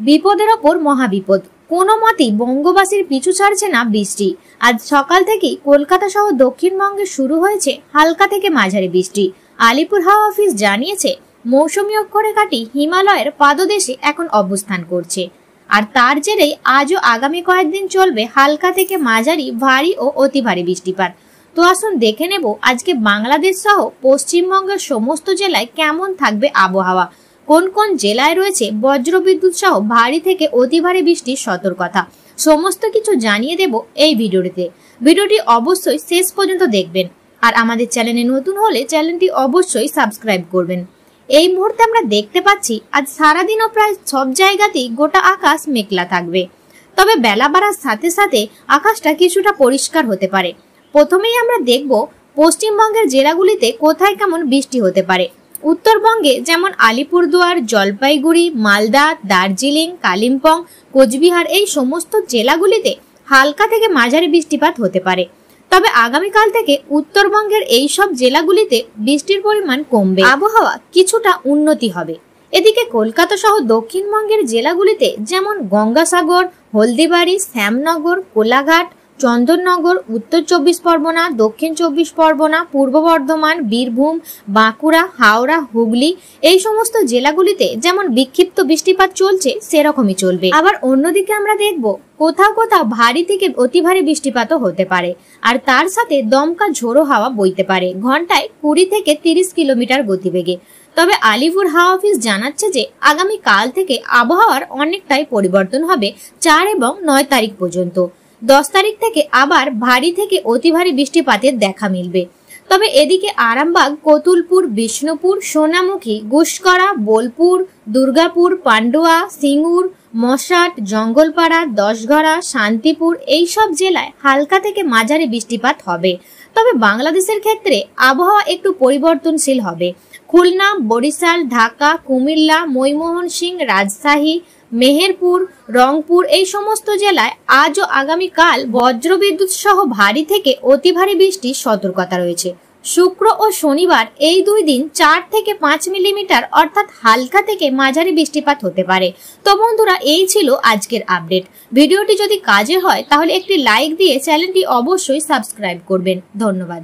বিপদের ওপর মহাবিপদ। কোনো মতেই বঙ্গবাসীর পিছু ছাড়ছে না বৃষ্টি। আজ সকাল থেকেই কলকাতা সহ দক্ষিণবঙ্গে শুরু হয়েছে হালকা থেকে মাঝারি বৃষ্টি। আলিপুর হাওয়া অফিস জানিয়েছে, মৌসুমী অক্ষরে কাটি হিমালয়ের পাদদেশে এখন অবস্থান করছে। আর তার জেরেই আজও আগামী কয়েকদিন চলবে হালকা থেকে মাঝারি, ভারী ও অতি ভারী বৃষ্টিপাত। তো আসুন দেখে নেব আজকে বাংলাদেশ সহ পশ্চিমবঙ্গের সমস্ত জেলায় কেমন থাকবে আবহাওয়া। কোন কোন জেলায় রয়েছে বজ্রবিদ্যুৎ সহ ভারী থেকে অতি ভারী বৃষ্টির সতর্কতা, সমস্ত কিছু জানিয়ে দেব এই ভিডিওটিতে। ভিডিওটি অবশ্যই শেষ পর্যন্ত দেখবেন। আর আমাদের চ্যানেলে নতুন হলে চ্যানেলটি অবশ্যই সাবস্ক্রাইব করবেন। এই মুহূর্তে আমরা দেখতে পাচ্ছি আজ সারাদিনও প্রায় সব জায়গাতেই গোটা আকাশ মেঘলা থাকবে। তবে বেলা বাড়ার সাথে সাথে আকাশটা কিছুটা পরিষ্কার হতে পারে। প্রথমেই আমরা দেখব পশ্চিমবঙ্গের জেলাগুলিতে কোথায় কেমন বৃষ্টি হতে পারে। উত্তরবঙ্গে যেমন আলিপুরদুয়ার, জলপাইগুড়ি, মালদা, দার্জিলিং, কালিম্পং, কোচবিহার এই সমস্ত জেলাগুলিতে হালকা থেকে মাঝারি বৃষ্টিপাত হতে পারে। তবে আগামীকাল থেকে উত্তরবঙ্গের এই সব জেলাগুলিতে বৃষ্টির পরিমাণ কমবে, আবহাওয়া কিছুটা উন্নতি হবে। এদিকে কলকাতা সহ দক্ষিণবঙ্গের জেলাগুলিতে যেমন গঙ্গাসাগর, হলদিবাড়ি, শ্যামনগর, কোলাঘাট, চন্দননগর, উত্তর 24 পরগনা, দক্ষিণ 24 পরগনা, পূর্ব বর্ধমান, বীরভূম, বাঁকুড়া, হাওড়া, হুগলি এই সমস্ত জেলাগুলিতে যেমন বিক্ষিপ্ত বৃষ্টিপাত চলছে সেরকমই চলবে। আবার অন্যদিকে আমরা দেখব কোথাও কোথাও ভারী থেকে অতি ভারী বৃষ্টিপাতও হতে পারে। আর তার সাথে দমকা ঝোড়ো হাওয়া বইতে পারে ঘন্টায় 20 থেকে 30 কিলোমিটার গতিবেগে। তবে আলিপুর হাওয়া অফিস জানাচ্ছে যে আগামী কাল থেকে আবহাওয়ার অনেকটাই পরিবর্তন হবে 4 এবং 9 তারিখ পর্যন্ত। 10 তারিখ থেকে আবার ভারী থেকে অতি ভারী বৃষ্টিপাতের দেখা মিলবে। তবে এদিকে আরামবাগ, কতুলপুর, বিষ্ণুপুর, সোনামুখী, গুসকরা, বোলপুর, দুর্গাপুর, পান্ডুয়া, সিঙ্গুর, মশাট, জঙ্গলপাড়া, দশঘরা, শান্তিপুর এই সব জেলায় হালকা থেকে মাঝারি বৃষ্টিপাত হবে। তবে বাংলাদেশের ক্ষেত্রে আবহাওয়া একটু পরিবর্তনশীল হবে। খুলনা, বরিশাল, ঢাকা, কুমিল্লা, ময়মনসিংহ, রাজশাহী, মেহেরপুর, রংপুর এই সমস্ত জেলায় আজ ও আগামীকাল বজ্রবিদ্যুৎ সহ ভারী থেকে অতি ভারী বৃষ্টির সতর্কতা রয়েছে। শুক্র ও শনিবার এই 2 দিন 4 থেকে 5 মিলিমিটার অর্থাৎ হালকা থেকে মাঝারি বৃষ্টিপাত হতে পারে। তো বন্ধুরা, এই ছিল আজকের আপডেট। ভিডিওটি যদি কাজে হয় তাহলে একটি লাইক দিয়ে চ্যানেলটি অবশ্যই সাবস্ক্রাইব করবেন। ধন্যবাদ।